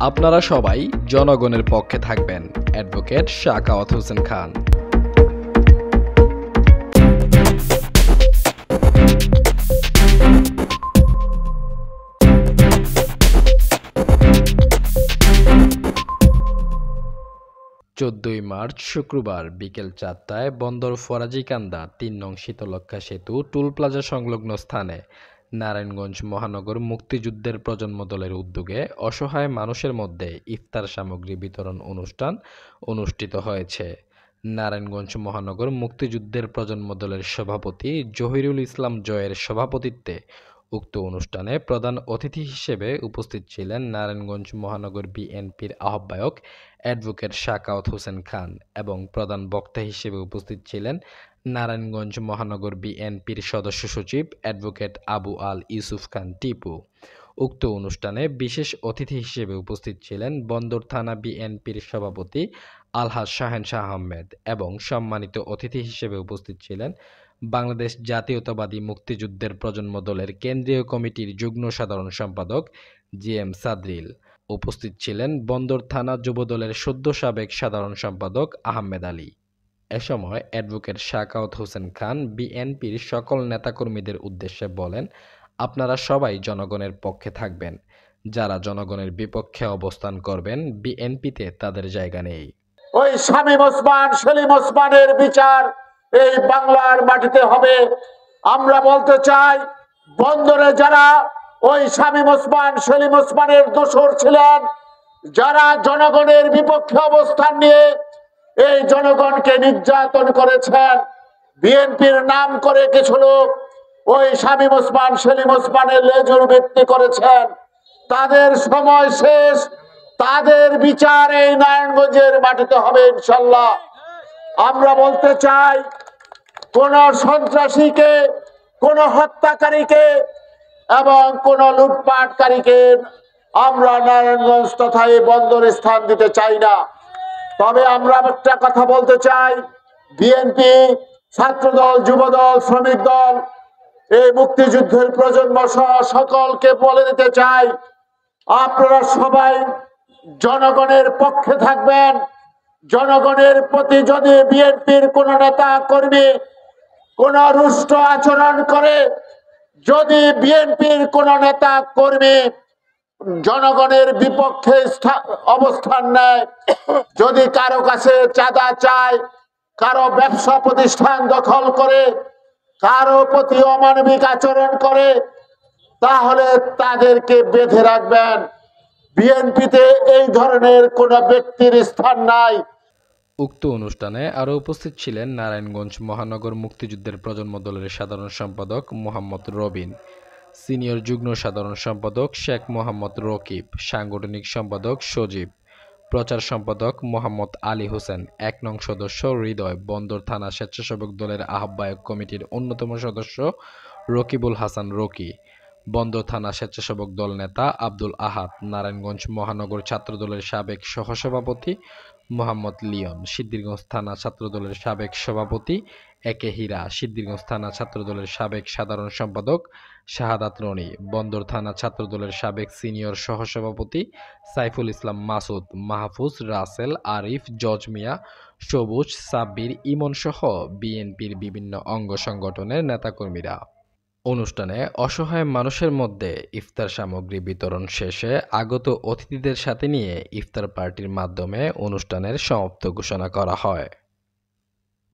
আপনারা সবাই জনগণের পক্ষে থাকবেন। অ্যাডভোকেট শাখাওয়াত হোসেন খান। মার্চ শুক্রবার বিকেল 4টায় বন্দর ফরাজিকান্দা ৩ নং শীতলক্ষ্যা সেতু টুল প্লাজা সংলগ্ন স্থানে নারায়ণগঞ্জ মহানগর মুক্তিযুদ্ধের প্রজন্ম দলের উদ্যোগে অসহায় মানুষের মধ্যে ইফতার সামগ্রী বিতরণ অনুষ্ঠান অনুষ্ঠিত হয়েছে। নারায়ণগঞ্জ মহানগর মুক্তিযুদ্ধের প্রজন্ম দলের সভাপতি জহিরুল ইসলাম জয়ের সভাপতিত্বে উক্ত অনুষ্ঠানে প্রধান অতিথি হিসেবে উপস্থিত ছিলেন নারায়ণগঞ্জ মহানগর বিএনপির আহ্বায়ক অ্যাডভোকেট শাখাওয়াত হোসেন খান এবং প্রধান বক্তা হিসেবে উপস্থিত ছিলেন নারায়ণগঞ্জ মহানগর বিএনপির সদস্য সচিব অ্যাডভোকেট আবু আল ইউসুফ খান টিপু। উক্ত অনুষ্ঠানে বিশেষ অতিথি হিসেবে উপস্থিত ছিলেন বন্দর থানা বিএনপির সভাপতি আলহাজ শাহেন শাহ আহমেদ এবং সম্মানিত অতিথি হিসেবে উপস্থিত ছিলেন বাংলাদেশ জাতীয়তাবাদী মুক্তিযুদ্ধের প্রজন্ম দলের কেন্দ্রীয় কমিটির যুগ্ম সাধারণ সম্পাদক জিএম সাদরিল। উপস্থিত ছিলেন বন্দর থানা যুবদলের সদ্য সাবেক সাধারণ সম্পাদক আহমেদ আলী। এ সময় অ্যাডভোকেট শাখাওয়াত হোসেন খান বিএনপির সকল নেতাকর্মীদের উদ্দেশ্যে বলেন, আপনারা সবাই জনগণের পক্ষে থাকবেন। যারা জনগণের বিপক্ষে অবস্থান করবেন বিএনপিতে তাদের জায়গা নেই। ওই শামীম ওসমান, সেলিম ওসমানের বিচার এই বাংলার মাটিতে হবে। আমরা বলতে চাই, বন্দরে যারা ওই শামীম ওসমান, সেলিম ওসমানের দোসর ছিলেন, যারা জনগণের বিপক্ষে অবস্থান নিয়ে এই জনগণকে নির্যাতন করেছেন, বিএনপির নাম করে কিছু লোক ওই শামীম ওসমান, সেলিম ওসমানের লেজুর ভিত্তি করেছেন, তাদের সময় শেষ। তাদের বিচার এই নারায়ণগঞ্জের মাটিতে হবে ইনশাল্লাহ। আমরা বলতে চাই, কোন সন্ত্রাসীকে, কোন হত্যাকারীকে এবং কোন লুটপাটকারীকে আমরা নারায়ণগঞ্জ তথা এই বন্দরে স্থান দিতে চাই না। তবে আমরা একটা কথা বলতে চাই, বিএনপি, ছাত্রদল, যুবদল, শ্রমিক দল, এই মুক্তিযুদ্ধের প্রজন্ম সহ সকলকে বলে দিতে চাই, আপনারা সবাই জনগণের পক্ষে থাকবেন। জনগণের প্রতি যদি বিএনপির কোন নেতা কর্মী কোন রুষ্ট আচরণ করে, যদি বিএনপির কোন নেতা কর্মী জনগণের বিপক্ষে অবস্থান নেয়, যদি কারো কাছে চাঁদা চায়, কারো ব্যবসা প্রতিষ্ঠান দখল করে, কারো প্রতি অমানবিক আচরণ করে, তাহলে তাদেরকে বেঁধে রাখবেন। বিএনপিতে এই ধরনের কোন ব্যক্তির স্থান নাই। উক্ত অনুষ্ঠানে আরও উপস্থিত ছিলেন নারায়ণগঞ্জ মহানগর মুক্তিযুদ্ধের প্রজন্ম দলের সাধারণ সম্পাদক মোহাম্মদ রবিন, সিনিয়র যুগ্ম সাধারণ সম্পাদক শেখ মোহাম্মদ রকিব, সাংগঠনিক সম্পাদক সজীব, প্রচার সম্পাদক মোহাম্মদ আলী হোসেন, ১ নং সদস্য হৃদয়, বন্দর থানা স্বেচ্ছাসেবক দলের আহ্বায়ক কমিটির অন্যতম সদস্য রকিবুল হাসান রকি, বন্দর থানা স্বেচ্ছাসেবক দল নেতা আব্দুল আহাদ, নারায়ণগঞ্জ মহানগর ছাত্রদলের সাবেক সহসভাপতি মোহাম্মদ লিয়ন, সিদ্ধিরগঞ্জ থানা ছাত্রদলের সাবেক সভাপতি একে হীরা, সিদ্ধিরগঞ্জ থানা ছাত্রদলের সাবেক সাধারণ সম্পাদক শাহাদাত রনি, বন্দর থানা ছাত্রদলের সাবেক সিনিয়র সহসভাপতি সাইফুল ইসলাম মাসুদ, মাহফুজ, রাসেল, আরিফ, জজ মিয়া, সবুজ, সাব্বির, ইমন সহ বিএনপির বিভিন্ন অঙ্গ সংগঠনের নেতাকর্মীরা। অনুষ্ঠানে অসহায় মানুষের মধ্যে ইফতার সামগ্রী বিতরণ শেষে আগত অতিথিদের সাথে নিয়ে ইফতার পার্টির মাধ্যমে অনুষ্ঠানের সমাপ্তি ঘোষণা করা হয়।